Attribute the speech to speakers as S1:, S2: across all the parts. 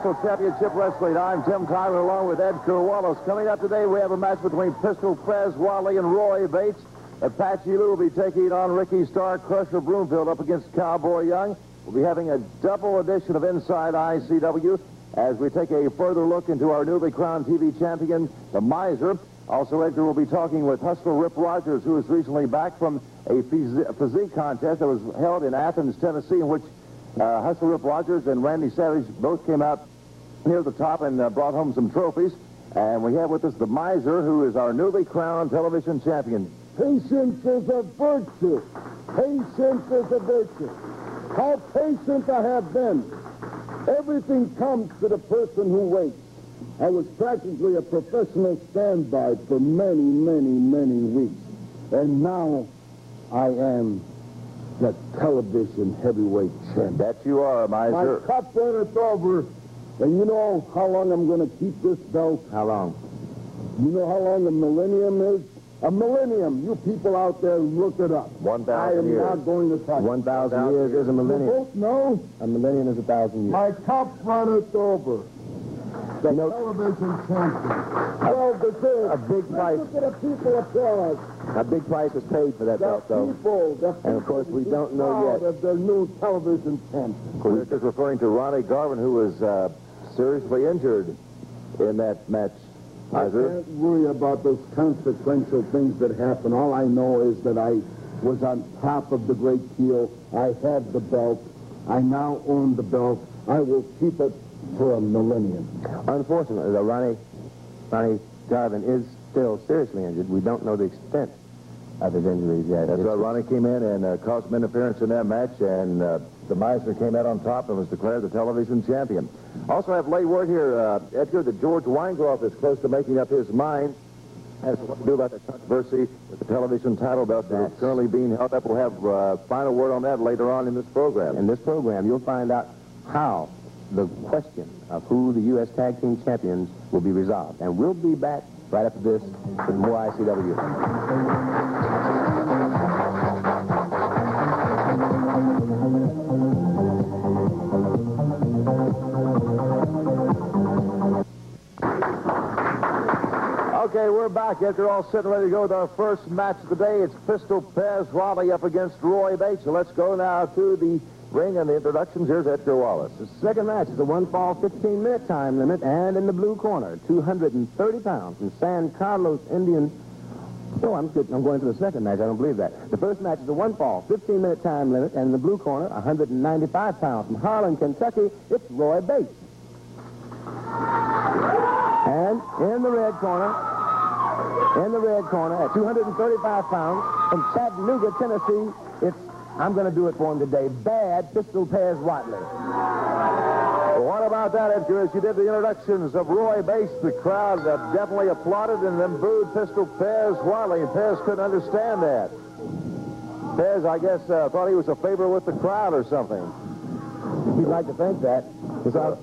S1: National Championship Wrestling. I'm Tim Tyler along with Edgar Wallace. Coming up today, we have a match between Pistol Pez Whatley and Roy Bates. Apache Luis will be taking on Ricky Starr, Crusher Broomfield up against Cowboy Young. We'll be having a double edition of Inside ICW as we take a further look into our newly crowned TV champion, the Miser. Also, Edgar will be talking with Hustler Rip Rogers, who is recently back from a physique contest that was held in Athens, Tennessee, in which Hustler Rip Rogers and Randy Savage both came out near the top and brought home some trophies. And we have with us the Miser, who is our newly crowned television champion.
S2: Patience is a virtue. Patience is a virtue. How patient I have been. Everything comes to the person who waits. I was practically a professional standby for many, many, many weeks. And now I am the television heavyweight champion.
S1: That you are, Miser.
S2: My cup runneth over. And you know how long I'm going to keep this belt?
S1: How long?
S2: You know how long a millennium is? A millennium. You people out there, look it up.
S1: 1,000 years.
S2: I am not going to touch it.
S1: 1,000 years is a millennium.
S2: You both know?
S1: A millennium is 1,000 years.
S2: My cup runneth over. The television champion. Well deserved.
S1: A big price.
S2: Look at the people applause.
S1: A big price was paid for that belt, though. And, of course, we don't know yet.
S2: Of their new television champion.
S1: Of course, this is referring to Ronnie Garvin, who was seriously injured in that match.
S2: I can't worry about those consequential things that happen. All I know is that I was on top of the great deal. I had the belt. I now own the belt. I will keep it for a millennium.
S3: Unfortunately, though, Ronnie Garvin is still seriously injured. We don't know the extent of his injuries yet.
S1: That's right. Ronnie came in and caused some interference in that match, and the Miser came out on top and was declared the television champion. Also, I have late word here, Edgar, that George Weingroff is close to making up his mind as to what to do about the controversy with the television title belt that is currently being held up. We'll have final word on that later on in this program.
S3: In this program, you'll find out how the question of who the U.S. Tag Team Champions will be resolved. And we'll be back right after this with more ICW.
S1: Okay, we're back. Edgar, all set and ready to go with our first match of the day. It's Pistol Pez Whatley up against Roy Bates. So let's go now to the ring and the introductions. Here's Edgar Wallace.
S3: The second match is a one-fall, 15-minute time limit, and in the blue corner, 230 pounds from San Carlos, Indian. Oh, I'm going to the second match. I don't believe that. The first match is a one-fall, 15-minute time limit, and in the blue corner, 195 pounds from Harlan, Kentucky, it's Roy Bates. And in the red corner, at 235 pounds from Chattanooga, Tennessee, it's, I'm going to do it for him today, Bad Pistol Pez Whatley.
S1: Well, what about that, Edgar? As you did the introductions of Roy Bates, the crowd definitely applauded and then booed Pistol Pez Whatley, and Pez couldn't understand that. Pez, I guess, thought he was a favorite with the crowd or something.
S3: He'd like to think that, because I'm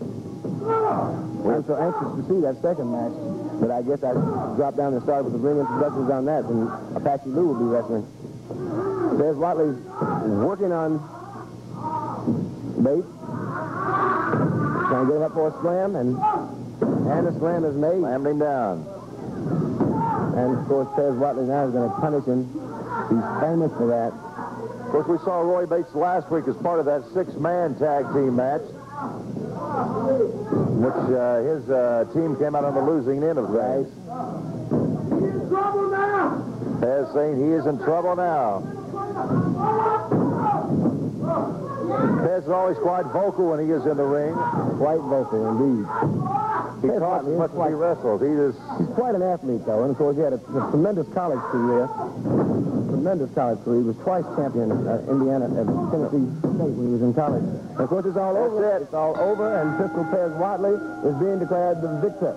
S3: so anxious to see that second match. But I guess I dropped down and started with the ring introductions on that, and Apache Lou will be wrestling. Pez Whatley's working on Bates. Trying to get him up for a slam, and the slam is made.
S1: Slammed him down.
S3: And, of course, Pez Whatley now is going to punish him. He's famous for that.
S1: Of course, we saw Roy Bates last week as part of that six-man tag team match, which his team came out on the losing end of things.
S2: He's in trouble now.
S1: Pez saying he is in trouble now. Pez is always quite vocal when he is in the ring.
S3: Quite vocal, indeed.
S1: He talks as much as he wrestles.
S3: He's quite an athlete, though, and of course he had a tremendous college career. Tremendous college career. He was twice champion Indiana at Tennessee State when he was in college. And of course, it's all over. It's all over, and Pistol Pez Whatley is being declared the victor.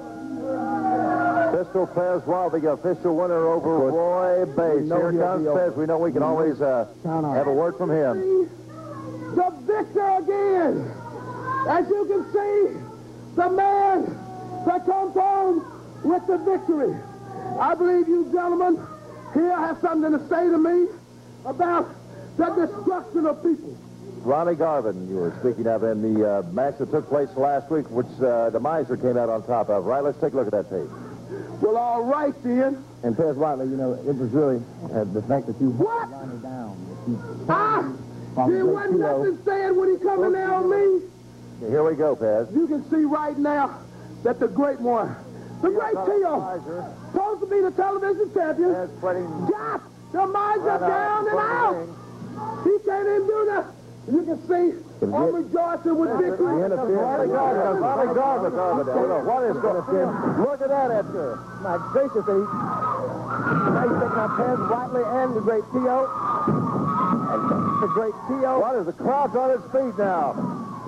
S1: Pistol Pez Whatley, the official winner over Roy Bates. Here comes Pez. We know we can always have a word from him.
S2: The victor again. As you can see, the man that comes home with the victory. I believe you gentlemen here have something to say to me about the destruction of people.
S1: Ronnie Garvin, you were speaking of in the match that took place last week, which the Miser came out on top of, right? Let's take a look at that tape.
S2: Well, all right, then.
S3: And Pez Whatley, you know, it was really the fact that you
S2: What?
S3: Ronnie down.
S2: There wasn't nothing said when he come in there on me.
S1: Here we go, Pez.
S2: You can see right now that the great one, the great Tio, supposed to be the television champion, got the Miser down and out. He can't even do that. You can see I'm rejoicing with victory.
S1: Ronnie Garvin. What is going on? Look at that, Edgar.
S3: My gracious, now he's taking on Pez Whatley and the great Tio. The great Tio.
S1: What is the crowd's on its feet now?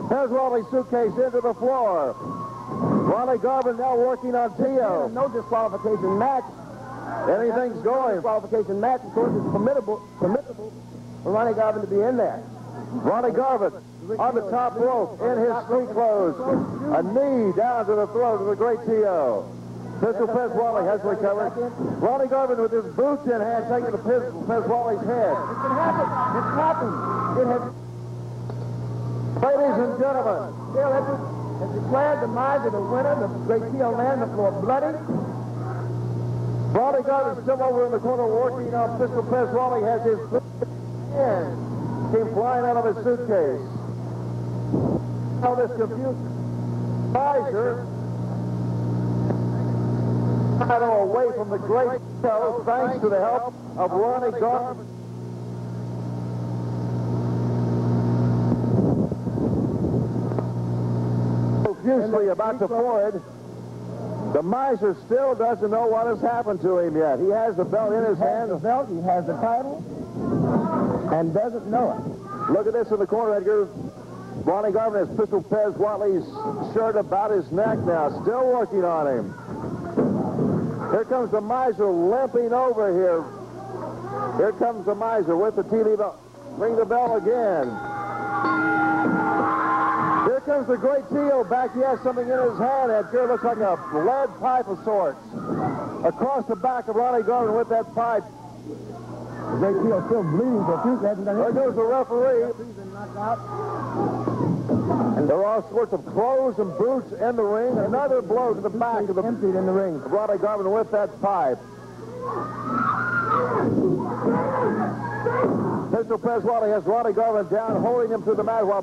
S1: Pez Whatley's suitcase into the floor. Ronnie Garvin now working on Tio.
S3: No disqualification match.
S1: Anything's going.
S3: Disqualification match, of course, is permissible for Ronnie Garvin to be in there.
S1: Ronnie Garvin on the top rope in his street clothes. A knee down to the throat of the great Tio. Pistol Pez Whatley has recovered. Ronnie Garvin with his boots in hand taking the Pez Whatley's head.
S3: It can happen. It's happened. It has.
S1: Ladies and gentlemen.
S3: Still, has declared the Miser the winner. The great Tio land on the floor bloody.
S1: Ronnie Garvin still over in the corner working on Pistol Pez Whatley has his hand. Came flying out of his suitcase. Now this confused Miser away from the great Tio thanks to the help of Ronnie Garvin. Profusely about the forehead. The Miser still doesn't know what has happened to him yet. He has the belt in his hand.
S3: The belt, he has the title, and doesn't know it.
S1: Look at this in the corner, Edgar. Ronnie Garvin has Pistol Pez Whatley's shirt about his neck now, still working on him. Here comes the Miser limping over here. Here comes the Miser with the TV bell. Ring the bell again. Here comes the great Tio back. He has something in his hand, Edgar. Looks like a lead pipe of sorts. Across the back of Ronnie Garvin with that pipe.
S3: The great Tio still bleeding profusely.
S1: There goes the referee. And there are all sorts of clothes and boots in the ring. Another blow to the back of the
S3: emptied in the ring.
S1: Ronnie Garvin with that pipe. Pistol Pez Whatley has Ronnie Garvin down, holding him to the mat while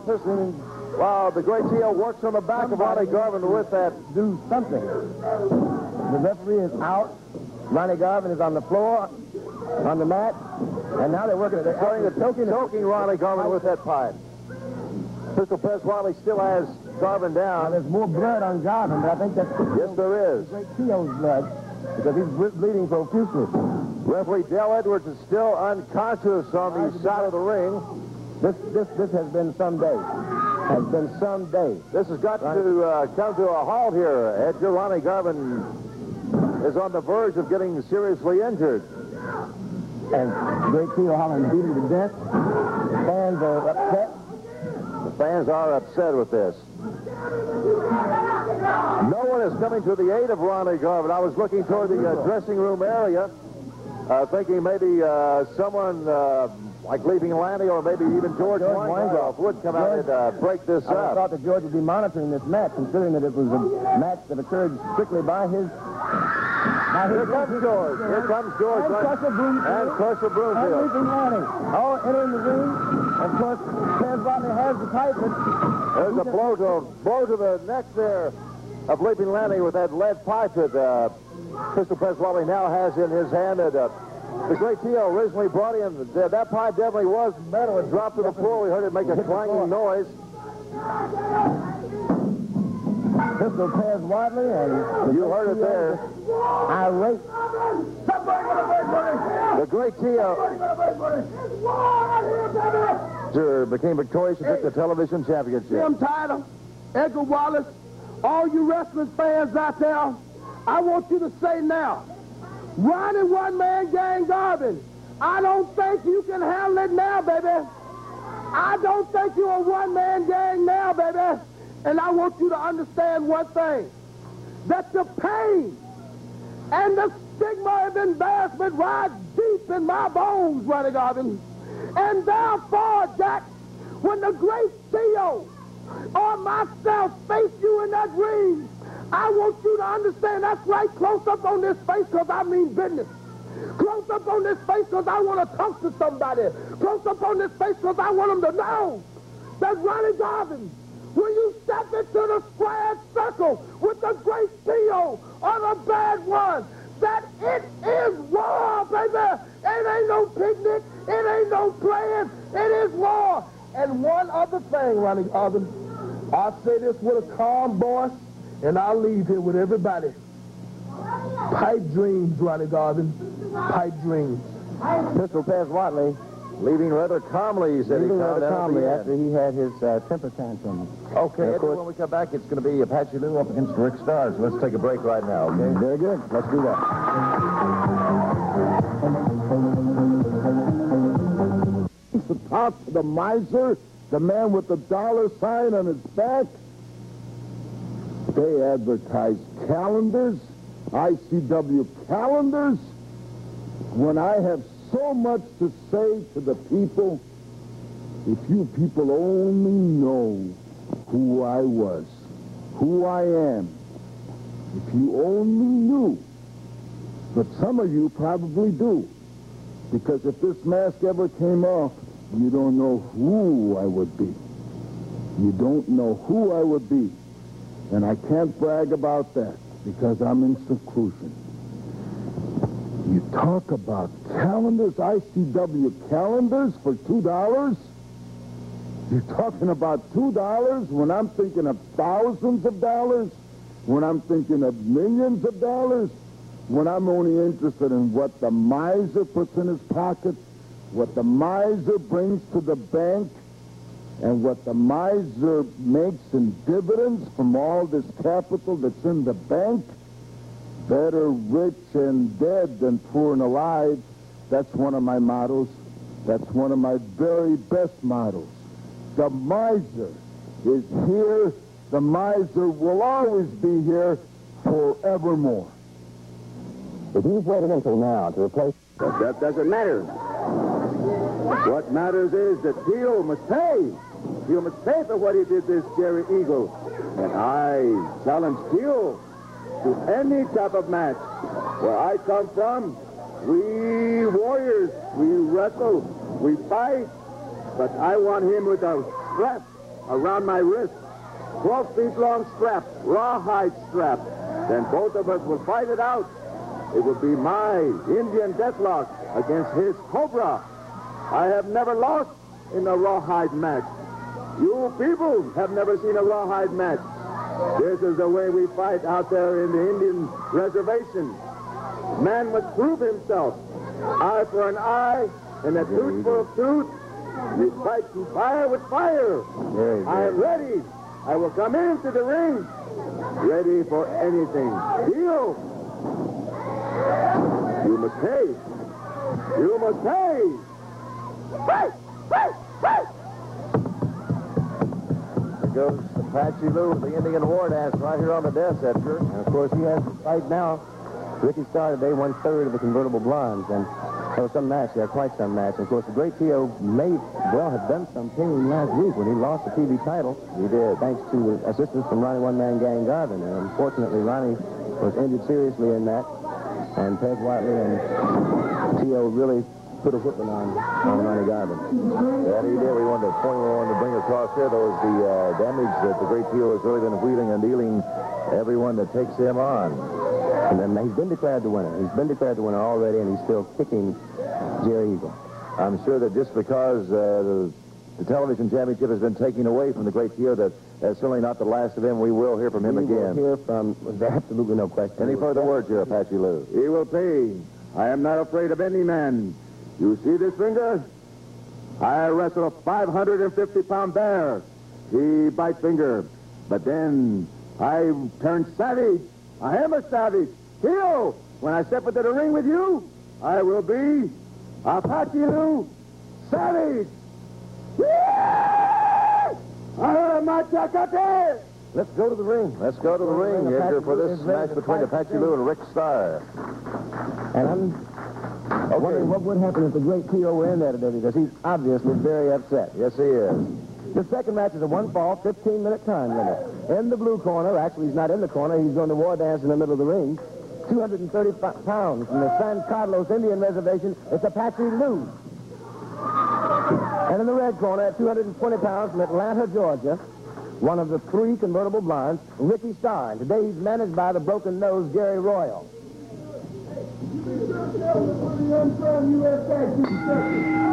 S1: the great Tio works on the back of Ronnie Garvin with that.
S3: Do something. The referee is out. Ronnie Garvin is on the floor, on the mat, and now they're working. They're
S1: choking Ronnie Garvin with that pipe. Pistol Pez Whatley still has Garvin down.
S3: Now, there's more blood on Garvin, but I think that's
S1: yes, there is.
S3: Great Tio's blood because he's bleeding profusely.
S1: Referee Dale Edwards is still unconscious on the side of the ring.
S3: This has been some day. Has been some day.
S1: This has got to come to a halt here. Edgar. Ronnie Garvin is on the verge of getting seriously injured.
S3: And Great Tio Holland beating to death. Fans are upset.
S1: The fans are upset with this. No one is coming to the aid of Ronnie Garvin. I was looking toward the dressing room area, thinking maybe someone like Leaping Lanny or maybe even George Weingoff would come out and break this up.
S3: I thought that George would be monitoring this match, considering that it was a match that occurred strictly by his...
S1: Here comes George. Here comes George.
S3: And Crusher Broomfield.
S1: And Crusher
S3: And
S1: Broomfield.
S3: Leaping Lanny. All entering the ring. Of course, Pez Whatley has the pipe, but...
S1: There's a blow to the neck there of Leaping Lanny with that lead pipe that Pistol Pez Whatley now has in his hand. And, the great T.O. originally brought in, that pipe definitely was metal and dropped to the floor. We heard it make a clanging noise.
S3: Pistol Pez Whatley, and...
S1: You heard it there.
S3: Irate.
S1: The great T.O. became victorious and took the television championship.
S2: Jim Tyler, Edgar Wallace, all you wrestling fans out there, I want you to say now, Ronnie One-Man Gang Garvin, I don't think you can handle it now, baby. I don't think you're a one-man gang now, baby. And I want you to understand one thing, that the pain and the stigma of embarrassment rides deep in my bones, Ronnie Garvin. And therefore, Jack, when the great CEO or myself face you in that ring, I want you to understand that's right close up on this face because I mean business. Close up on this face because I want to talk to somebody. Close up on this face because I want them to know that Ronnie Garvin, when you step into the square circle with the great CEO or the bad one, that it is war, baby. It ain't no picnic. It ain't no playing. It is war. And one other thing, Ronnie Garvin, I say this with a calm voice, and I'll leave here with everybody. Pipe dreams, Ronnie Garvin. Pipe dreams.
S1: Pistol Pez Whatley leaving rather calmly, he said.
S3: Leaving rather calmly after he had his temper tantrum.
S1: Okay, Edgar, when we come back, it's going to be Apache Luis up against Rick Starr. So let's take a break right now, okay?
S3: Very good. Let's do that.
S2: The top, the miser, the man with the dollar sign on his back. They advertise calendars, ICW calendars. When I have so much to say to the people, if you people only know who I was, who I am, if you only knew, but some of you probably do, because if this mask ever came off, you don't know who I would be. You don't know who I would be. And I can't brag about that because I'm in seclusion. You talk about calendars, ICW calendars for $2? You're talking about $2 when I'm thinking of thousands of dollars, when I'm thinking of millions of dollars, when I'm only interested in what the miser puts in his pocket, what the miser brings to the bank, and what the miser makes in dividends from all this capital that's in the bank. Better rich and dead than poor and alive. That's one of my mottos. That's one of my very best mottos. The miser is here. The miser will always be here forevermore.
S3: If you've waited until now to replace...
S2: But that doesn't matter. What matters is that Theo must pay. Theo must pay for what he did this Jerry Eagle. And I challenge Theo to any type of match. Where I come from, we warriors, we wrestle, we fight. But I want him with a strap around my wrist. 12 feet long strap, rawhide strap. Then both of us will fight it out. It will be my Indian deathlock against his Cobra. I have never lost in a rawhide match. You people have never seen a rawhide match. This is the way we fight out there in the Indian reservation. Man must prove himself. Eye for an eye and a tooth for a tooth. You fight fire with fire. I am ready. I will come into the ring ready for anything. Deal. You must pay. You must pay. Pay! Pay! Pay!
S1: goes Apache Lou, the Indian war dance right here on the desk, Edgar.
S3: And, of course, he has right now. Ricky Starr today, 1/3 of the convertible blondes. And there was some match there, quite some match. And, of course, the great Tio may well have done some pain last week when he lost the TV title.
S1: He did.
S3: Thanks to assistance from Ronnie One-Man Gang Garvin. And unfortunately, Ronnie was injured seriously in that. And Pez Whatley and Tio really put a whipping on Ronnie Garvin.
S1: Yeah, he did. We wanted to bring across here, though, is the damage that the great Tio has really been wheeling and dealing everyone that takes him on.
S3: And then he's been declared the winner. He's been declared the winner already, and he's still kicking Jerry Eagle.
S1: I'm sure that just because the television championship has been taken away from the great Tio, that that's certainly not the last of him. We will hear from him again.
S3: We will hear from, there's absolutely no question.
S1: Any further words here, Apache Lou?
S2: He will pay. I am not afraid of any man. You see this finger? I wrestle a 550-pound bear. He bite finger. But then I turn savage. I am a savage. Tio, when I step into the ring with you, I will be Apache Lou Savage.
S1: Let's go to the ring. Let's go to the ring, Edgar, for this match between Apache Lou and Rick Starr.
S3: And I'm wondering what would happen if the great Tio were in there today, because he's obviously very upset.
S1: Yes, he is.
S3: The second match is a one-fall, 15-minute time limit. In the blue corner, actually he's not in the corner, he's doing the war dance in the middle of the ring. 230 pounds from the San Carlos Indian Reservation, it's Apache Lou. And in the red corner, at 220 pounds from Atlanta, Georgia, one of the 3 convertible blondes, Ricky Starr. And today he's managed by the broken-nosed Gary Royal.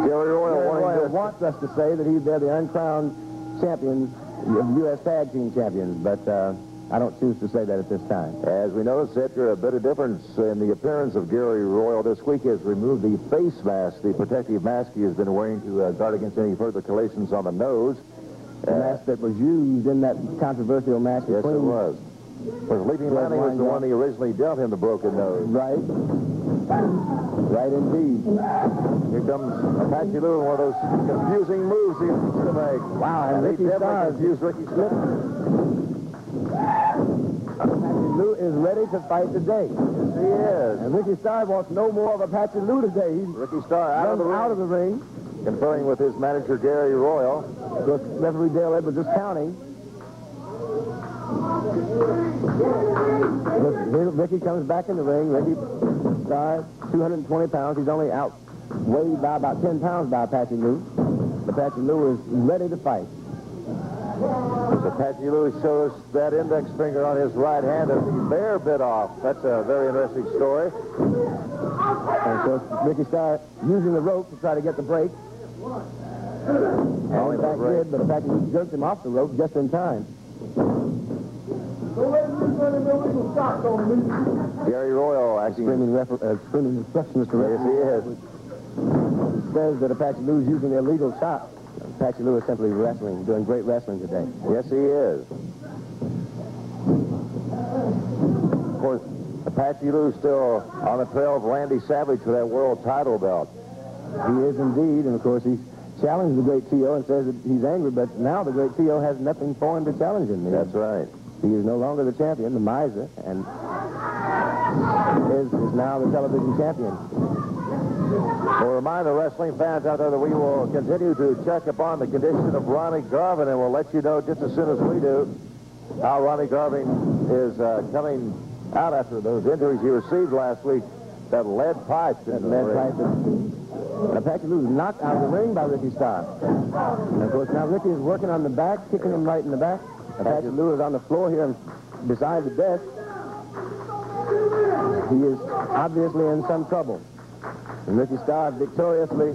S1: Gary Royal
S3: wants us to say that they're the uncrowned champion, U.S. Tag Team champions, but I don't choose to say that at this time.
S1: As we noticed, Edgar, a bit of difference in the appearance of Gary Royal this week has removed the face mask, the protective mask he has been wearing to guard against any further collisions on the nose.
S3: The mask that was used in that controversial match.
S1: Yes, it was. Because Leaping Lanny was the one that originally dealt him the broken nose.
S3: Right. Right indeed.
S1: Here comes Apache Lou in one of those confusing moves he used to make.
S3: Wow, and Ricky Starr
S1: confused Ricky Starr.
S3: Apache Lou is ready to fight today.
S1: Yes, he is.
S3: And Ricky Starr wants no more of Apache Lou today. He's
S1: Ricky Starr out of the ring. Conferring with his manager, Gary Royal.
S3: Of course, referee Dale Edwards is counting. Ricky comes back in the ring. Ricky Starr, 220 pounds. He's only outweighed by about 10 pounds by Apache Lou. Apache Lou is ready to fight.
S1: Apache Lou shows that index finger on his right hand as the bear bit off. That's a very interesting story.
S3: And of course, Ricky Starr using the rope to try to get the break. And in fact did, but Apache Lou jerked him off the rope just in time.
S1: Gary Royal acting...
S3: Screaming instructions to Ricky.
S1: Yes, he is.
S3: Says that Apache Lou is using the illegal shot. Apache Lou is simply wrestling, doing great wrestling today.
S1: Yes, he is. Of course, Apache Lou still on the trail of Randy Savage for that world title belt.
S3: He is indeed, and of course he's challenged the great Tio and says that he's angry, but now the great Tio has nothing for him to challenge him.
S1: That's right.
S3: He is no longer the champion, the miser, and is now the television champion.
S1: We'll remind the wrestling fans out there that we will continue to check upon the condition of Ronnie Garvin, and we'll let you know just as soon as we do how Ronnie Garvin is coming out after those injuries he received last week. That lead pipe.
S3: Apache Lou was knocked out of the ring by Ricky Starr. And of course now Ricky is working on the back, kicking him right in the back. Apache Lou is on the floor here beside the desk. He is obviously in some trouble. And Ricky Starr victoriously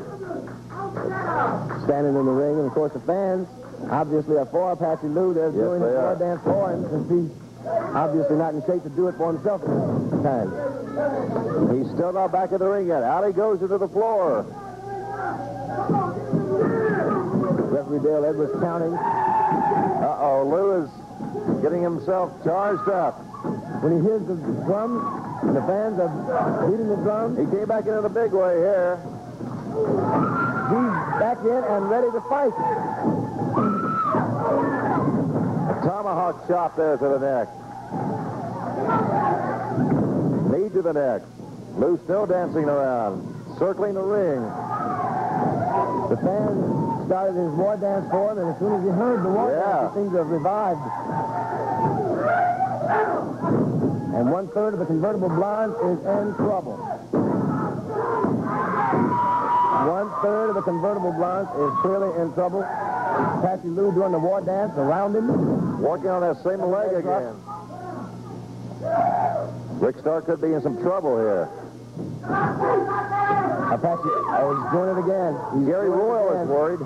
S3: standing in the ring. And of course the fans obviously are for Apache Lou. They're doing the war dance for him since he's obviously not in shape to do it for himself at this time.
S1: He's still not back in the ring yet. Out he goes into the floor.
S3: Referee Dale Edwards counting.
S1: Uh-oh, Lou is getting himself charged up.
S3: When he hears the drums, and the fans are beating the drums.
S1: He came back in a big way here.
S3: He's back in and ready to fight.
S1: Tomahawk chop there to the neck. Knee to the neck. Lou still dancing around, circling the ring.
S3: The fans started his war dance for him, and as soon as he heard the war dance, he seemed to have revived. And 1/3 of the convertible blonde is in trouble. 1/3 of the convertible blonde is clearly in trouble. Apache Lou doing the war dance around him.
S1: Working on that same leg again. Rick Starr could be in some trouble here.
S3: Apache, he's doing it again.
S1: Gary Royal is worried.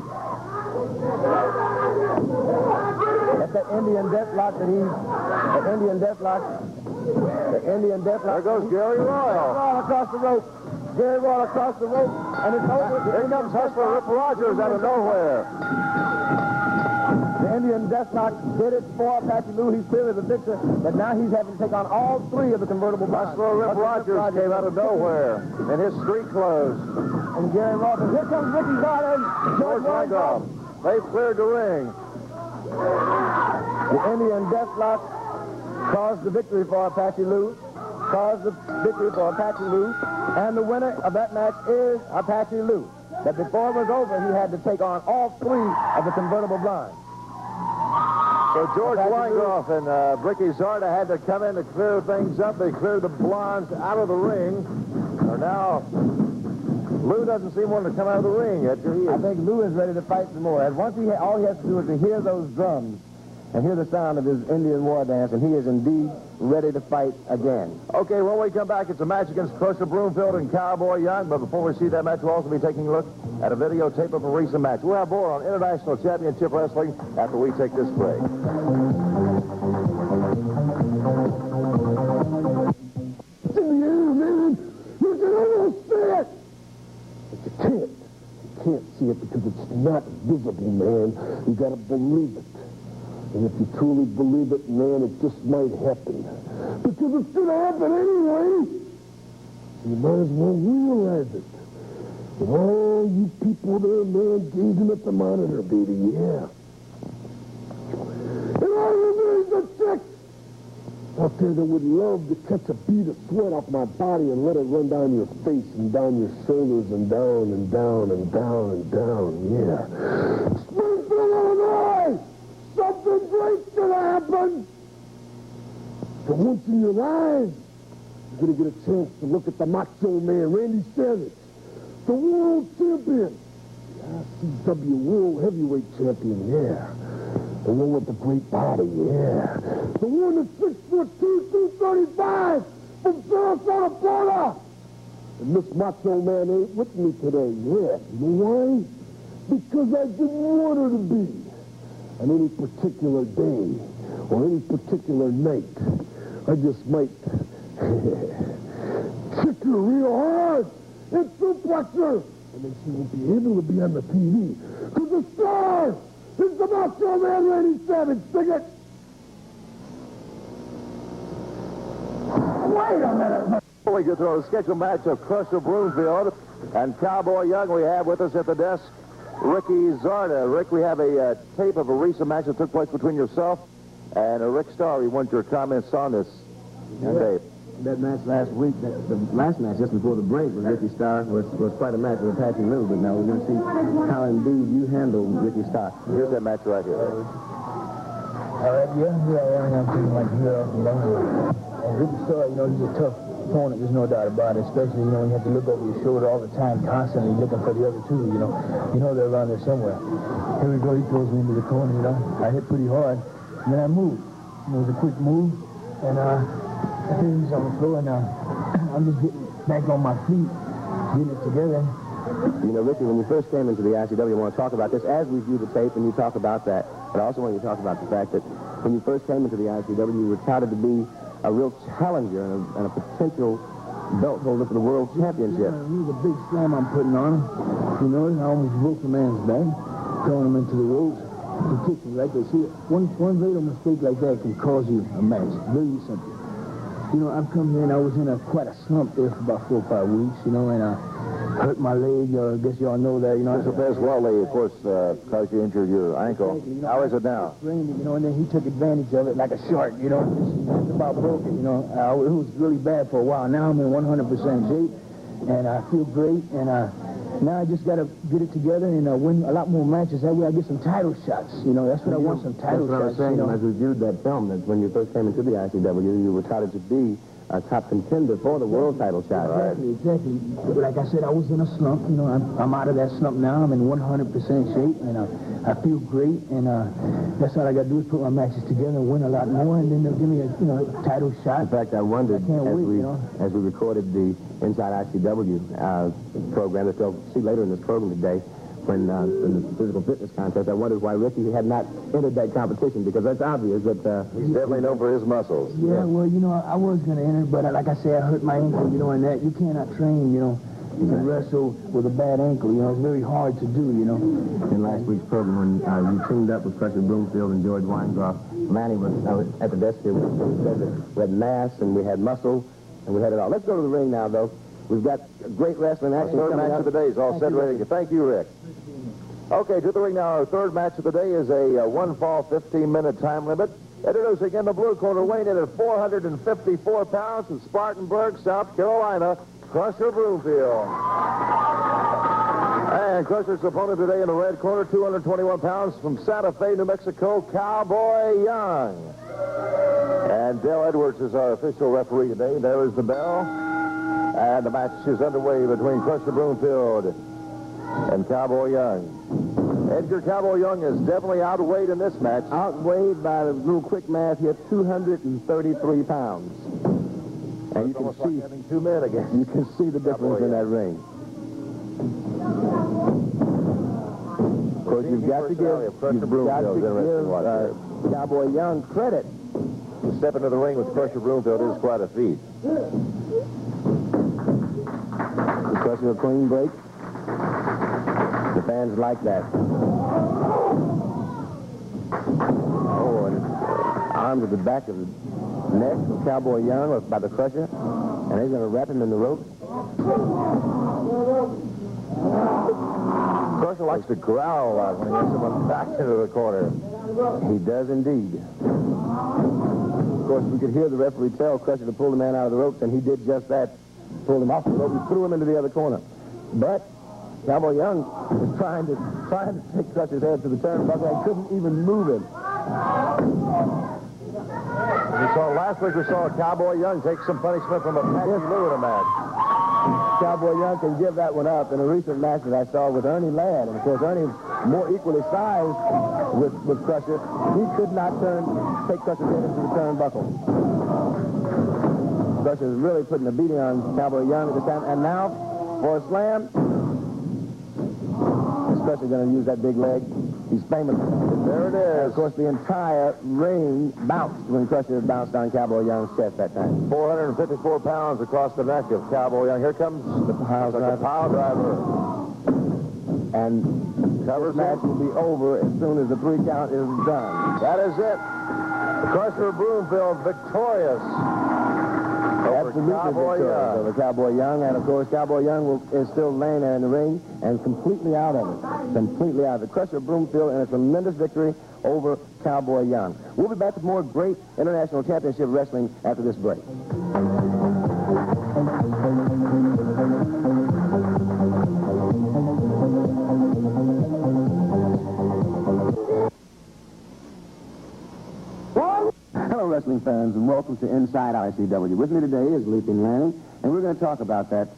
S3: That's that Indian deathlock that the Indian deathlock.
S1: There goes Gary Royal.
S3: Royal across the rope. Gary Royal across the rope. And it's over.
S1: Here comes Hustler Rip Rogers out of nowhere.
S3: The Indian deathlock did it for Apache Lou. He's clearly the victor, but now he's having to take on all 3 of the convertible blondes.
S1: Hustler Rip Rogers came out of nowhere in his street clothes.
S3: And Gary Royal. Here comes Ricky Starr and
S1: George Langhoff. They've cleared the ring.
S3: The Indian deathlock caused the victory for Apache Lou. And the winner of that match is Apache Lou. But before it was over, he had to take on all 3 of the convertible blondes.
S1: So George Langhoff and Rickyzarda had to come in to clear things up. They cleared the blondes out of the ring. So now Lou doesn't seem wanting to come out of the ring, Edgar.
S3: I think Lou is ready to fight some more. And once all he has to do is to hear those drums and hear the sound of his Indian war dance, and he is indeed ready to fight again.
S1: Okay, when we come back, it's a match against Crusher Broomfield and Cowboy Young. But before we see that match, we'll also be taking a look at a videotape of a recent match. We'll have more on International Championship Wrestling after we take this break.
S2: It's in the air, man. You can almost see it. But you can't. You can't see it because it's not visible, man. You gotta believe it. And if you truly believe it, man, it just might happen. Because it's going to happen anyway. You might as well realize it. And all you people there, man, gazing at the monitor, baby, yeah. And all you ladies and chicks out there that would love to catch a bead of sweat off my body and let it run down your face and down your shoulders and down and down and down and down, yeah. Springfield, Illinois! Something great's gonna happen. For once in your lives, you're gonna get a chance to look at the Macho Man, Randy Savage, the world champion, the ICW World Heavyweight Champion, yeah. The one with the great body, yeah. The one that's 6'2", 235 from Sarasota, Florida. And this Macho Man ain't with me today, yeah. You know why? Because I didn't want her to be. On any particular day or any particular night, I just might kick her real hard and suplex her, and then she won't be able to be on the TV. Because the star is the Macho Man, Randy Savage. Dig it? Wait a minute.
S1: Before we get to the scheduled match of Crusher Broomfield and Cowboy Young, we have with us at the desk Ricky Zarta. Rick, we have a tape of a recent match that took place between yourself and Rick Starr. We want your comments on this tape.
S3: That match last week, the last match just before the break with Ricky Starr was quite a match with Apache Lou, but now we're going to see how indeed you handle Ricky Starr.
S1: Here's that match right here.
S4: Yeah, I'm feeling like hero, you know. And Ricky Starr, you know, he's a tough opponent, there's no doubt about it, especially, you know, when you have to look over your shoulder all the time, constantly looking for the other 2, you know. You know they're around there somewhere. Here we go, he throws me into the corner, you know. I hit pretty hard, and then I moved. It was a quick move, and I think he's on the floor, and I'm just getting back on my feet, getting it together.
S3: You know, Ricky, when you first came into the ICW, I want to talk about this as we view the tape, and you talk about that, but I also want you to talk about the fact that when you first came into the ICW, you were touted to be a real challenger and a potential belt holder for the World Championship.
S4: Yeah, it was a big slam I'm putting on him. You know, I almost broke the man's back, throwing him into the ropes. He kicked me like this. See, one little mistake like that can cause you a match. Really something. You know, I've come here and I was in quite a slump there for about 4 or 5 weeks, you know, and hurt my leg. I guess y'all know that, you know.
S1: Mr. Pez Whatley, of course, because you injured your ankle.
S4: Exactly, you know,
S1: how is it now?
S4: You know, and then he took advantage of it like a shark, you know. Just about broke it, you know. It was really bad for a while. Now I'm in 100% shape, and I feel great, and now I just got to get it together and win a lot more matches. That way I get some title shots, you know. That's what I want, some title shots.
S3: That's what I was saying, you know? As we viewed that film, that when you first came into the ICW, you were touted to be a top contender for the world title shot, right?
S4: Exactly. Like I said, I was in a slump. You know, I'm out of that slump now. I'm in 100% shape, and I feel great. And that's all I got to do is put my matches together and win a lot more, and then they'll give me a title shot.
S3: In fact, I wondered
S4: as
S3: we recorded the Inside ICW program that you'll see later in this program today, when in the physical fitness contest, I wondered why Ricky had not entered that competition, because that's obvious that
S1: he's definitely known for his muscles.
S4: Yeah, well, you know, I was going to enter, but like I said, I hurt my ankle, you know, and that you cannot train, you know, you can wrestle with a bad ankle, you know, it's very hard to do, you know.
S3: In last week's program, when you teamed up with Crusher Broomfield and George Weingroff, Manny was at the desk here. We had mass and we had muscle and we had it all. Let's go to the ring now, though. We've got great wrestling action.
S1: Third match of the day is all set ready. Thank you, Rick. Okay, to the ring now. Our third match of the day is a one-fall, 15-minute time limit. Introducing in the blue corner, weighing in at 454 pounds from Spartanburg, South Carolina, Crusher Broomfield. And Crusher's opponent today in the red corner, 221 pounds from Santa Fe, New Mexico, Cowboy Young. And Dale Edwards is our official referee today. There is the bell. And the match is underway between Crusher Broomfield and Cowboy Young. Edgar, Cowboy Young is definitely outweighed in this match.
S3: Outweighed by the little quick math here, 233 pounds. And you can see,
S1: like having two men again.
S3: You can see the difference in that ring. Of course, you've got to give Cowboy Young credit.
S1: To step into the ring with Crusher Broomfield is quite a feat.
S3: Crusher a clean break. The fans like that. Oh, and arms at the back of the neck of Cowboy Young by the Crusher. And he's going to wrap him in the rope.
S1: Crusher likes to growl a lot when he gets someone back into the corner.
S3: He does indeed. Of course, we could hear the referee tell Crusher to pull the man out of the ropes, and he did just that. Pulled him off the rope and threw him into the other corner. But Cowboy Young was trying to take Crusher's head to the turnbuckle and couldn't even move him.
S1: Last week we saw Cowboy Young take some punishment from Apache Luis in a match.
S3: Cowboy Young can give that one up in a recent match that I saw with Ernie Ladd. And of course, Ernie was more equally sized with Crusher. He could not take Crusher's head into the turnbuckle. Crusher is really putting a beating on Cowboy Young at this time. And now, for a slam, Crusher's going to use that big leg. He's famous.
S1: There it is.
S3: And of course, the entire ring bounced when Crusher bounced on Cowboy Young's chest that time.
S1: 454 pounds across the neck of Cowboy Young. Here comes the pile driver.
S3: And this match will be over as soon as the 3 count is done.
S1: That is it. Crusher Broomfield victorious.
S3: Absolutely victorious over Cowboy Young. And, of course, Cowboy Young is still laying there in the ring and completely out of it. Completely out of it. Crusher Broomfield in a tremendous victory over Cowboy Young. We'll be back with more great international championship wrestling after this break. Hello, wrestling fans, and welcome to Inside ICW. With me today is Leaping Lanning, and we're going to talk about that,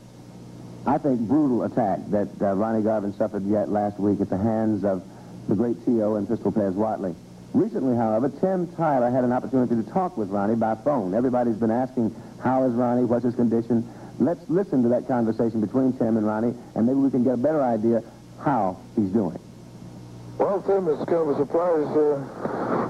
S3: I think, brutal attack that Ronnie Garvin suffered yet last week at the hands of the great T.O. and Pistol Pez Whatley. Recently, however, Tim Tyler had an opportunity to talk with Ronnie by phone. Everybody's been asking, how is Ronnie, what's his condition? Let's listen to that conversation between Tim and Ronnie, and maybe we can get a better idea how he's doing.
S5: Well, Tim, it's kind of a surprise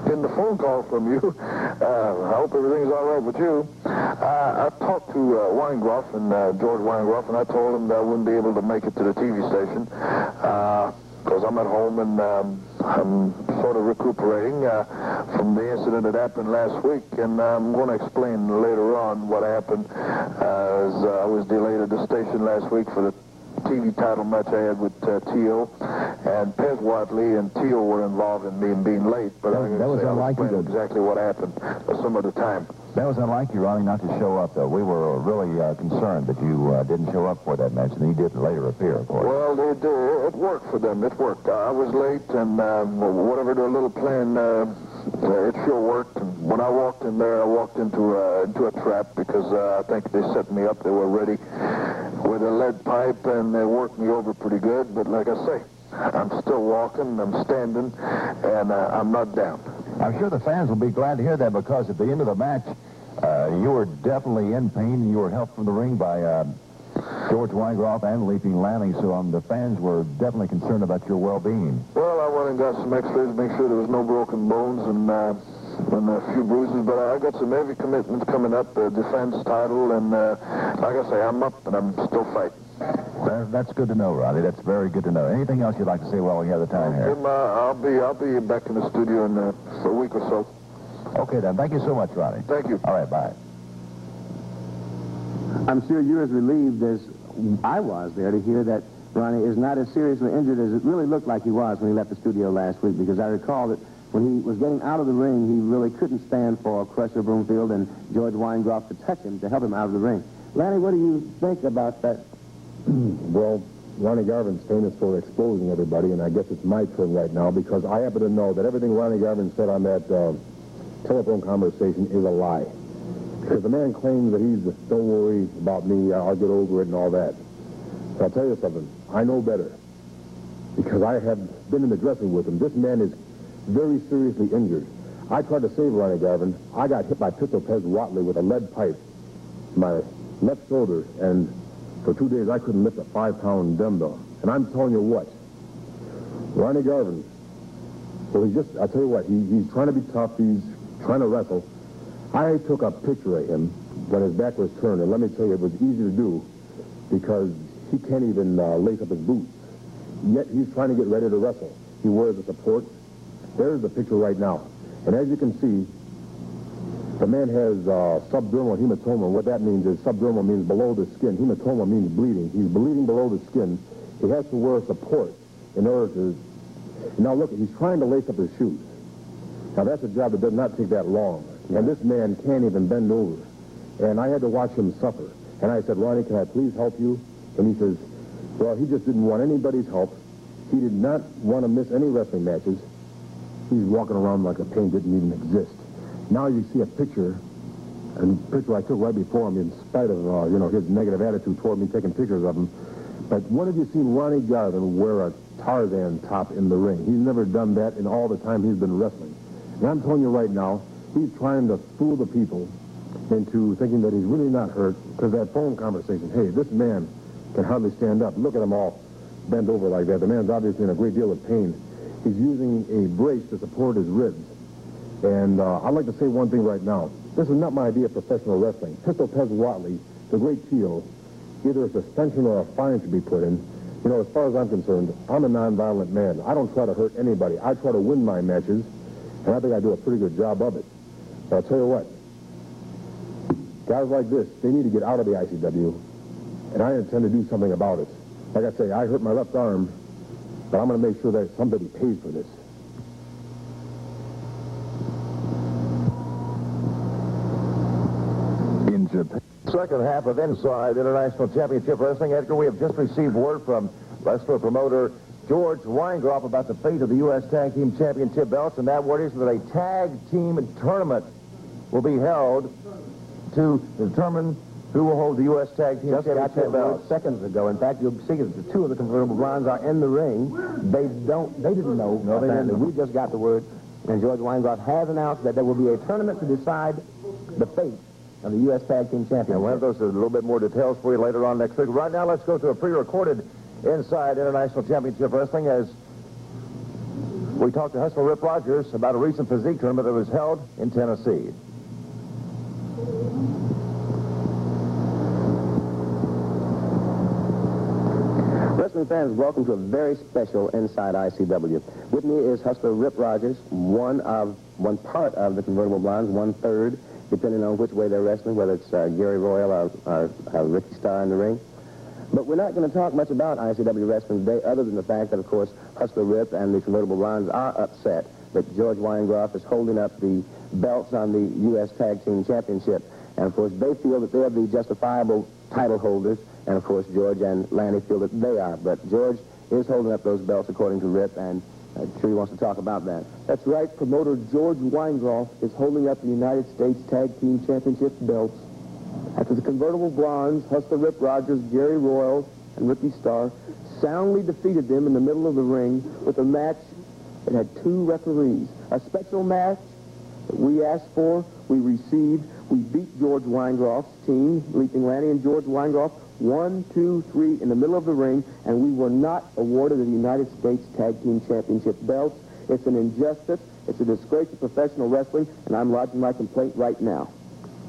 S5: getting the phone call from you. I hope everything's all right with you. I talked to Weingroff and George Weingroff, and I told him that I wouldn't be able to make it to the TV station because I'm at home and I'm sort of recuperating from the incident that happened last week, and I'm going to explain later on what happened as I was delayed at the station last week for the TV TV title match I had with Teal, and Pez Whatley and Teal were involved in me being late, but
S6: that was unlike you.
S5: Exactly what happened some of the time.
S6: That was unlike you, Ronnie, not to show up, though. We were really concerned that you didn't show up for that match, and you did later appear, of course.
S5: Well, it worked for them. It worked. I was late, and whatever their little plan, it sure worked. And when I walked in there, I walked into a trap because I think they set me up. They were ready with a lead pipe, and they worked me over pretty good. But like I say, I'm still walking, I'm standing, and I'm not down.
S6: I'm sure the fans will be glad to hear that, because at the end of the match, you were definitely in pain, and you were helped from the ring by George Weingroff and Leaping Lanning, so the fans were definitely concerned about your well-being.
S5: Well, I went and got some x-rays to make sure there was no broken bones and a few bruises, but I got some heavy commitments coming up, the defense title, and like I say, I'm up and I'm still fighting.
S6: That's good to know, Ronnie. That's very good to know. Anything else you'd like to say while we have the time here?
S5: I'll be back in the studio in a week or so.
S6: Okay, then. Thank you so much, Ronnie.
S5: Thank you.
S6: All right, bye.
S3: I'm sure you're as relieved as I was there to hear that Ronnie is not as seriously injured as it really looked like he was when he left the studio last week, because I recall that when he was getting out of the ring, he really couldn't stand for Crusher Broomfield and George Weingroff to touch him, to help him out of the ring. Lanny, what do you think about that?
S2: Well, Ronnie Garvin's famous for exposing everybody, and I guess it's my turn right now, because I happen to know that everything Ronnie Garvin said on that telephone conversation is a lie. Because the man claims that don't worry about me, I'll get over it and all that. But I'll tell you something, I know better. Because I have been in the dressing with him. This man is very seriously injured. I tried to save Ronnie Garvin. I got hit by Pistol Pez Whatley with a lead pipe in my left shoulder, and for 2 days, I couldn't lift a 5-pound dumbbell. And I'm telling you what, Ronnie Garvin, well, I tell you what, he's trying to be tough, he's trying to wrestle. I took a picture of him when his back was turned, and let me tell you, it was easy to do because he can't even lace up his boots. Yet he's trying to get ready to wrestle. He wears a support. There's the picture right now. And as you can see, the man has subdermal hematoma. What that means is subdermal means below the skin. Hematoma means bleeding. He's bleeding below the skin. He has to wear support in order to... Now look, he's trying to lace up his shoes. Now that's a job that does not take that long. And this man can't even bend over. And I had to watch him suffer. And I said, Ronnie, can I please help you? And he says, well, he just didn't want anybody's help. He did not want to miss any wrestling matches. He's walking around like the pain didn't even exist. Now you see a picture, and the picture I took right before him, in spite of, his negative attitude toward me taking pictures of him. But when have you seen Ronnie Garvin wear a Tarzan top in the ring? He's never done that in all the time he's been wrestling. And I'm telling you right now, he's trying to fool the people into thinking that he's really not hurt, because that phone conversation, hey, this man can hardly stand up. Look at him all bent over like that. The man's obviously in a great deal of pain. He's using a brace to support his ribs. And I'd like to say one thing right now. This is not my idea of professional wrestling. Pistol Pez Whatley, the great Teal, either a suspension or a fine should be put in. As far as I'm concerned, I'm a nonviolent man. I don't try to hurt anybody. I try to win my matches, and I think I do a pretty good job of it. But I'll tell you what, guys like this, they need to get out of the ICW, and I intend to do something about it. Like I say, I hurt my left arm, but I'm going to make sure that somebody pays for this.
S6: In Japan.
S1: Second half of Inside International Championship Wrestling. Edgar, we have just received word from wrestler promoter George Weingroff about the fate of the U.S. Tag Team Championship belts, and that word is that a tag team tournament will be held to determine who will hold the U.S. Tag Team Championship belts.
S3: Seconds ago. In fact, you'll see that the two of the convertible bronze are in the ring. They didn't know.
S1: No, they didn't.
S3: We just got the word, and George Weingroff has announced that there will be a tournament to decide the fate of the U.S. Tag Team Championship.
S1: We'll have those a little bit more details for you later on next week. Right now, let's go to a pre-recorded Inside International Championship Wrestling as we talk to Hustler Rip Rogers about a recent physique tournament that was held in Tennessee.
S3: Wrestling fans, welcome to a very special Inside ICW. With me is Hustler Rip Rogers, one part of the convertible blondes, 1/3, depending on which way they're wrestling, whether it's Gary Royal or Ricky Starr in the ring. But we're not going to talk much about ICW wrestling today, other than the fact that, of course, Hustler Rip and the Convertible Blondes are upset that George Weingroff is holding up the belts on the U.S. Tag Team Championship. And, of course, they feel that they're the justifiable title holders, and, of course, George and Lanny feel that they are. But George is holding up those belts, according to Rip, and I'm sure he wants to talk about that.
S7: That's right. Promoter George Weingroff is holding up the United States Tag Team Championship belts after the Convertible Blondes, Hustler Rip Rogers, Gary Royals, and Ricky Starr soundly defeated them in the middle of the ring with a match that had 2 referees. A special match that we asked for, we received. We beat George Weingroff's team, Leaping Lanny and George Weingroff, 1, 2, 3 in the middle of the ring, and we were not awarded the United States Tag Team Championship belts. It's an injustice. It's a disgrace to professional wrestling, and I'm lodging my complaint right now.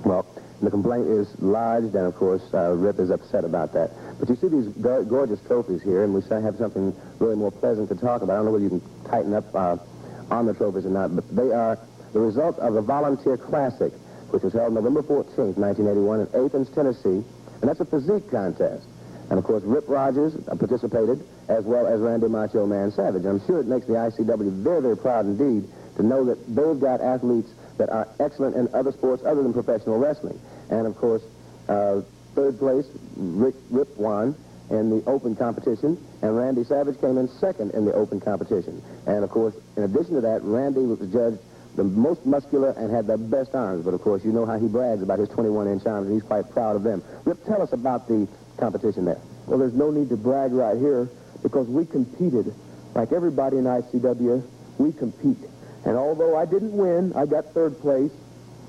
S3: Well, the complaint is lodged, and, of course, Rip is upset about that. But you see these gorgeous trophies here, and we have something really more pleasant to talk about. I don't know whether you can tighten up on the trophies or not, but they are the result of a volunteer classic, which was held November 14th, 1981 in Athens, Tennessee, and that's a physique contest. And, of course, Rip Rogers participated, as well as Randy Macho Man Savage. I'm sure it makes the ICW very, very proud indeed to know that they've got athletes that are excellent in other sports other than professional wrestling. And, of course, third place, Rip won in the open competition, and Randy Savage came in second in the open competition. And, of course, in addition to that, Randy was judged the most muscular and had the best arms. But, of course, you know how he brags about his 21-inch arms, and he's quite proud of them. Rip, tell us about the competition there.
S7: Well, there's no need to brag right here because we competed. Like everybody in ICW, we compete. And although I didn't win, I got third place,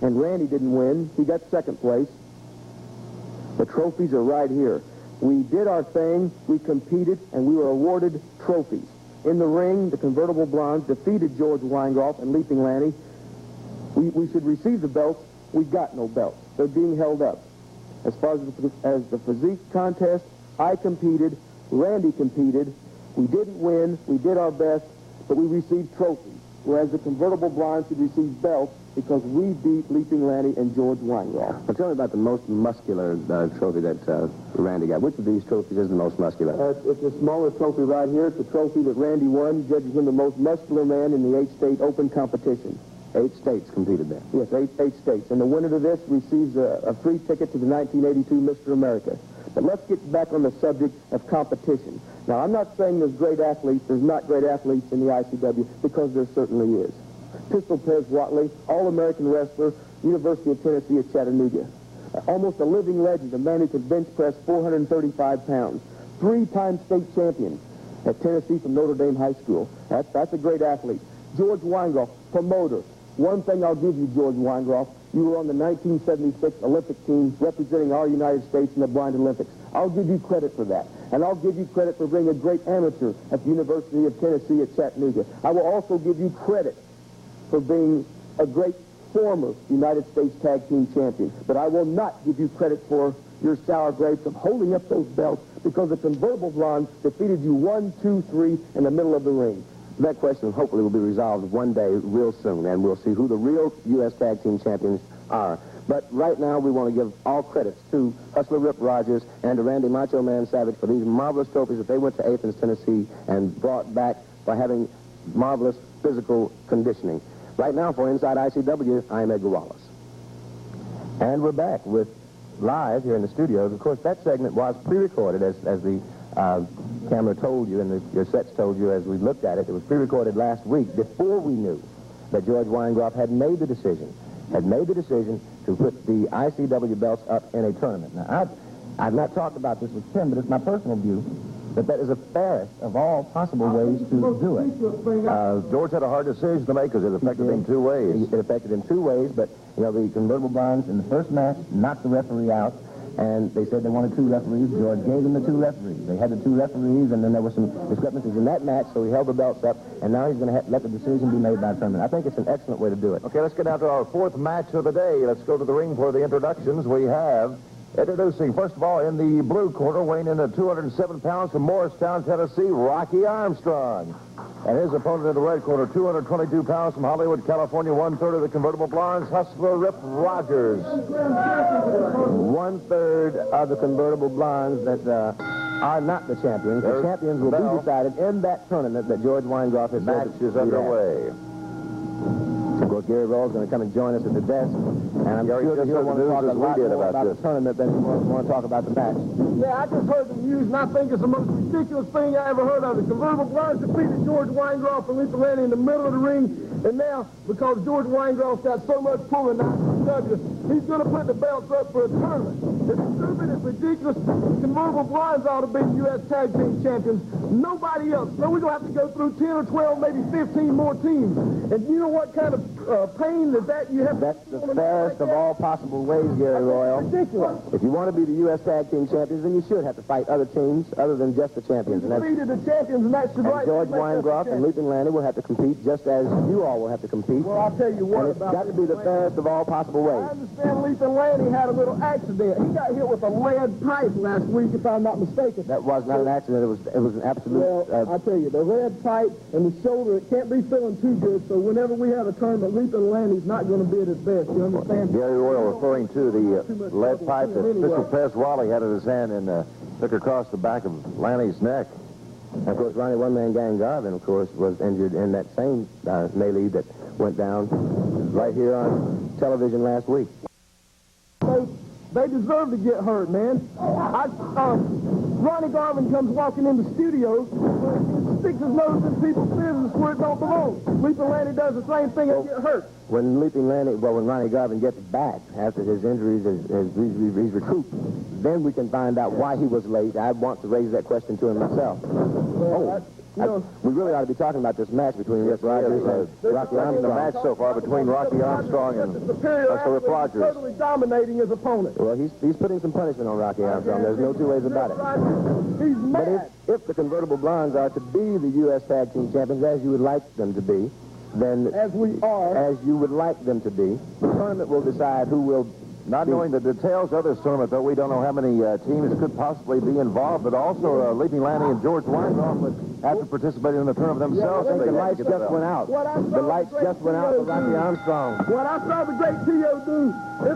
S7: and Randy didn't win, he got second place. The trophies are right here. We did our thing, we competed, and we were awarded trophies. In the ring, the Convertible Blondes defeated George Weingroff and Leaping Lanny. We should receive the belts. We got no belts. They're being held up. As far as the physique contest, I competed, Randy competed. We didn't win, we did our best, but we received trophies. Whereas the Convertible Blondes should receive belts because we beat Leaping Lanny and George Weingroff.
S3: Well, tell me about the most muscular trophy that Randy got. Which of these trophies is the most muscular?
S7: It's the smallest trophy right here. It's the trophy that Randy won, judges him the most muscular man in the 8-state open competition.
S3: 8 states competed there.
S7: Yes, 8 states. And the winner to this receives a free ticket to the 1982 Mr. America. But let's get back on the subject of competition. Now, I'm not saying there's great athletes, there's not great athletes in the ICW, because there certainly is. Pistol Pez Whatley, All-American wrestler, University of Tennessee at Chattanooga. Almost a living legend, a man who could bench press 435 pounds. 3-time state champion at Tennessee from Notre Dame High School. That's a great athlete. George Weingroff, promoter. One thing I'll give you, George Weingroff, you were on the 1976 Olympic team representing our United States in the Blind Olympics. I'll give you credit for that. And I'll give you credit for being a great amateur at the University of Tennessee at Chattanooga. I will also give you credit for being a great former United States Tag Team champion. But I will not give you credit for your sour grapes of holding up those belts because the Convertible Blondes defeated you 1, 2, 3 in the middle of the ring.
S3: That question hopefully will be resolved one day real soon, and we'll see who the real U.S. Tag Team champions are. But right now, we want to give all credits to Hustler Rip Rogers and to Randy Macho Man Savage for these marvelous trophies that they went to Athens, Tennessee, and brought back by having marvelous physical conditioning. Right now, for Inside ICW, I'm Edgar Wallace. And we're back with live here in the studios. Of course, that segment was pre-recorded, as the camera told you and your sets told you as we looked at it. It was pre-recorded last week before we knew that George Weingroff had made the decision to put the ICW belts up in a tournament. Now, I've not talked about this with Tim, but it's my personal view that is the fairest of all possible ways to do it.
S6: George had a hard decision to make because it affected him 2 ways.
S3: It affected him 2 ways, but, you know, the Convertible Blondes in the first match knocked the referee out, and they said they wanted 2 referees. George gave them the 2 referees. They had the 2 referees, and then there were some discrepancies in that match, so he held the belts up, and now he's going to let the decision be made by a tournament. I think it's an excellent way to do it.
S6: Okay, let's get down to our 4th match of the day. Let's go to the ring for the introductions. We have introducing, first of all, in the blue corner, weighing in at 207 pounds from Morristown, Tennessee, Rocky Armstrong. And his opponent in the red corner, 222 pounds from Hollywood, California, 1/3 of the Convertible Blondes, Hustler Rip Rogers.
S3: 1/3 of the Convertible Blondes that are not the champions. The champions will be decided in that tournament that George Weingroff has said
S1: Match is underway.
S3: Of course, Gary Roll's going to come and join us at the desk, and I'm sure that he'll want to talk a lot more about the tournament than he want to talk about the match.
S2: Yeah, I just heard the news, and I think it's the most ridiculous thing I ever heard of. The convertible blinds defeated George Weingroff and Lisa Lanny in the middle of the ring, and now, because George Weingroff's got so much pull in ICW, he's going to put the belts up for a tournament. It's stupid, it's ridiculous. The convertible blinds ought to be U.S. Tag Team Champions. Nobody else. So we're going to have to go through 10 or 12, maybe 15 more teams. And you know what kind of pain that you have?
S3: That's the fairest of all possible ways, Gary Royal.
S2: Ridiculous.
S3: If you want to be the U.S. Tag Team Champions, then you should have to fight other teams other than just the champions.
S2: And defeated the champions, and that should
S3: and George Weingroff and Leaping Lanny will have to compete just as you all will have to compete.
S2: Well, I'll tell you what
S3: and it's got to be the fairest of all possible ways.
S2: I understand Leaping Lanny had a little accident. He got hit with a lead pipe last week, if I'm not mistaken.
S3: That was not an accident. It was an absolute...
S2: Well, I'll tell you, the lead pipe and the shoulder, it can't be feeling too good, so whenever we have a tournament, Leaping Lanny's not going to be at his best. You understand?
S1: Gary Royal referring to the lead pipe that Mr. Pez Whatley had in his hand and took across the back of Lanny's neck.
S3: And of course, Ronnie One-Man Gang Garvin, of course, was injured in that same melee that went down right here on television last week.
S2: They deserve to get hurt, man. Ronnie Garvin comes walking in the studio, sticks his nose in people's business where it don't belong. Leaping Lanny does the same thing and get hurt.
S3: When Ronnie Garvin gets back after his injuries, he's recouped, then we can find out why he was late. I want to raise that question to him myself. We really ought to be talking about this match between Rick Rogers and Rocky Armstrong.
S1: The match so far between Rocky Armstrong and Rick Rogers.
S2: Totally dominating his opponent.
S3: Well, he's putting some punishment on Rocky Armstrong. There's no two ways about it.
S2: He's mad.
S3: But if the convertible blondes are to be the U.S. Tag Team Champions, as you would like them to be, then
S2: as
S3: you would like them to be, the tournament will decide who will.
S1: Not knowing the details of this tournament, though, we don't know how many teams could possibly be involved, but also Leaping Lanny and George Weingroff would have to participate in the tournament themselves.
S3: The lights just went out. The lights just went out for Rocky Armstrong.
S2: What I saw the great T.O. do, it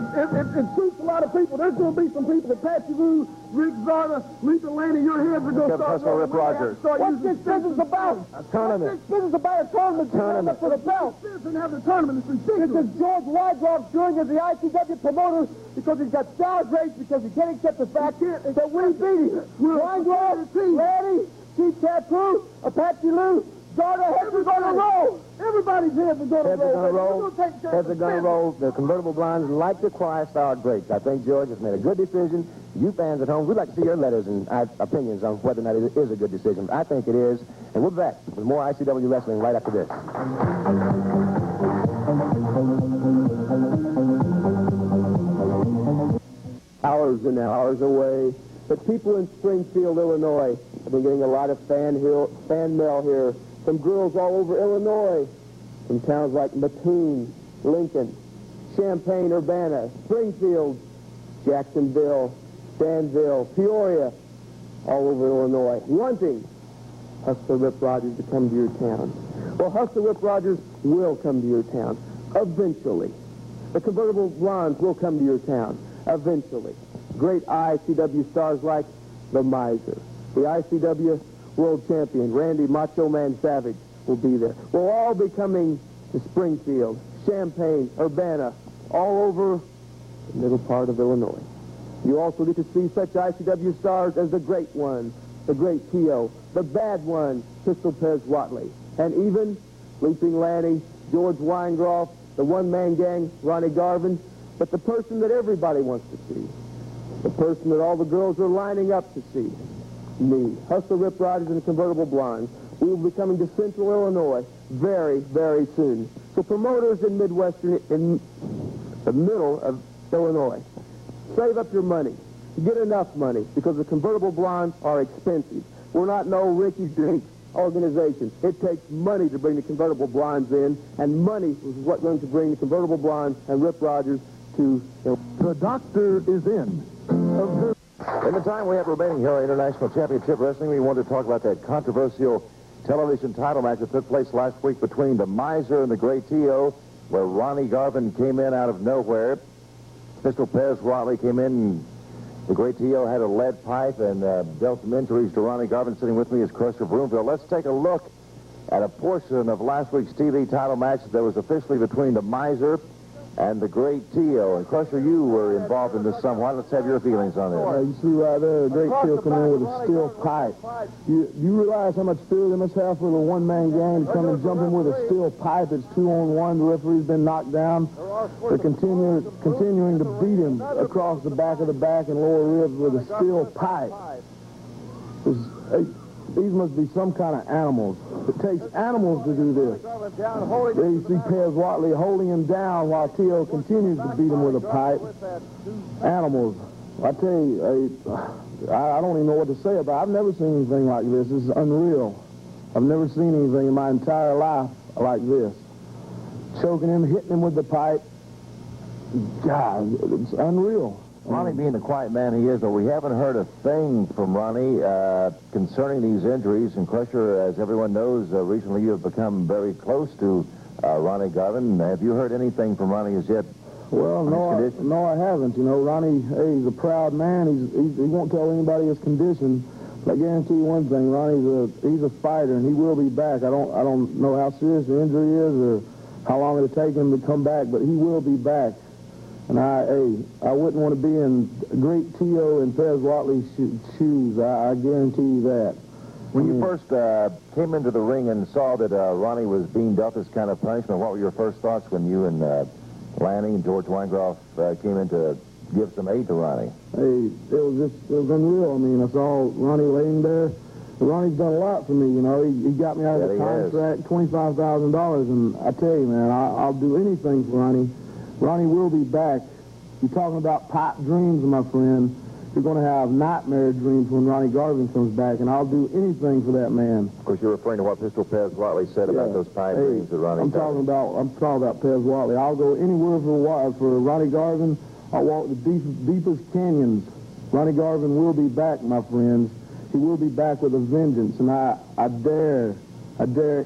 S2: suits a lot of people. There's going to be some people, Apache Luis, Rick Zarta, Leaping Lanny, your heads are going to start going.
S1: Rick Rogers.
S2: What's this business about?
S3: A tournament.
S2: What's this business about? A tournament for the belt. This and have the tournament. It's ridiculous. Because George Weingroff joined as the ICW promoter because he's got star race, because he can't accept the fact that we beat him. Weingroff, Lanny, Chief Tattoo, Apache Luis, Zarta, heads are going to roll. Everybody's heads are going to roll.
S3: Heads are going to roll. The convertible blondes like to acquire star greats. I think George has made a good decision. You fans at home, we'd like to see your letters and opinions on whether or not it is a good decision. I think it is. And we'll be back with more ICW wrestling right after this.
S7: Hours and hours away. But people in Springfield, Illinois, have been getting a lot of fan mail here from girls all over Illinois, from towns like Mattoon, Lincoln, Champaign, Urbana, Springfield, Jacksonville, Danville, Peoria, all over Illinois, wanting Hustler Rip Rogers to come to your town. Well, Hustler Rip Rogers will come to your town, eventually. The convertible blondes will come to your town, eventually. Great ICW stars like the Miser, the ICW World Champion, Randy Macho Man Savage, will be there. We'll all be coming to Springfield, Champaign, Urbana, all over the middle part of Illinois. You also get to see such ICW stars as the Great One, the Great T.O., the Bad One, Pistol Pez Whatley, and even Leaping Lanny, George Weingroff, the One-Man Gang, Ronnie Garvin, but the person that everybody wants to see, the person that all the girls are lining up to see, me, Hustler Rip Rogers and the Convertible Blondes. We will be coming to Central Illinois very, very soon. So promoters in the middle of Illinois, save up your money. Get enough money, because the Convertible Blondes are expensive. We're not no Ricky Drink organization. It takes money to bring the Convertible Blondes in, and money is what's going to bring the Convertible Blondes and Rip Rogers to...
S1: The doctor is in. In the time we have remaining here on International Championship Wrestling, we want to talk about that controversial television title match that took place last week between the Miser and the Great T.O., where Ronnie Garvin came in out of nowhere. Pistol Pez Whatley came in The great T.O. had a lead pipe and dealt some injuries to Ronnie Garvin. Sitting with me is Crusher Broomfield. Let's take a look at a portion of last week's TV title match that was officially between the Miser and the great T.O. And Crusher, you were involved in this somewhat. Let's have your feelings on this.
S2: You see right there, the great T.O. coming in with a steel pipe. You realize how much fear they must have for the one-man gang to come and jump in with a steel pipe. It's 2-on-1. The referee's been knocked down. They're continuing to beat him across the back of the back and lower ribs with a steel pipe. These must be some kind of animals. It takes animals to do this. There you see Pez Whatley holding him down while T.O. continues to beat him with a pipe. Animals. I tell you, I don't even know what to say about it. I've never seen anything like this. This is unreal. I've never seen anything in my entire life like this. Choking him, hitting him with the pipe. God, it's unreal.
S1: Ronnie being the quiet man he is, but we haven't heard a thing from Ronnie concerning these injuries. And Crusher, as everyone knows, recently you have become very close to Ronnie Garvin. Have you heard anything from Ronnie as yet?
S2: Well, no, I haven't. You know, Ronnie, hey, he's a proud man. He won't tell anybody his condition. But I guarantee you one thing, Ronnie's a fighter, and he will be back. I don't know how serious the injury is or how long it'll take him to come back, but he will be back. And I wouldn't want to be in great T.O. and Pez Whatley's shoes. I guarantee you that.
S1: When you first came into the ring and saw that Ronnie was being dealt this kind of punishment, what were your first thoughts when you and Lanning and George Weingroff came in to give some aid to Ronnie?
S2: Hey, it was unreal. I mean, I saw Ronnie laying there. Ronnie's done a lot for me, you know. He got me out of the contract, $25,000, and I tell you, man, I'll do anything for Ronnie. Ronnie will be back. You're talking about pipe dreams, my friend. You're going to have nightmare dreams when Ronnie Garvin comes back, and I'll do anything for that man.
S1: Of course, you're referring to what Pistol Pez Whatley said about those pipe dreams that Ronnie
S2: I'm talking about Pez Whatley. I'll go anywhere for Ronnie Garvin. I'll walk the deepest canyons. Ronnie Garvin will be back, my friends. He will be back with a vengeance, and I dare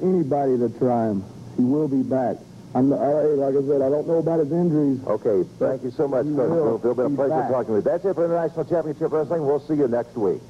S2: anybody to try him. He will be back. Like I said, I don't know about his injuries.
S1: Okay, thank you so much, Crusher Broomfield. It's been a pleasure talking with you. That's it for International Championship Wrestling. We'll see you next week.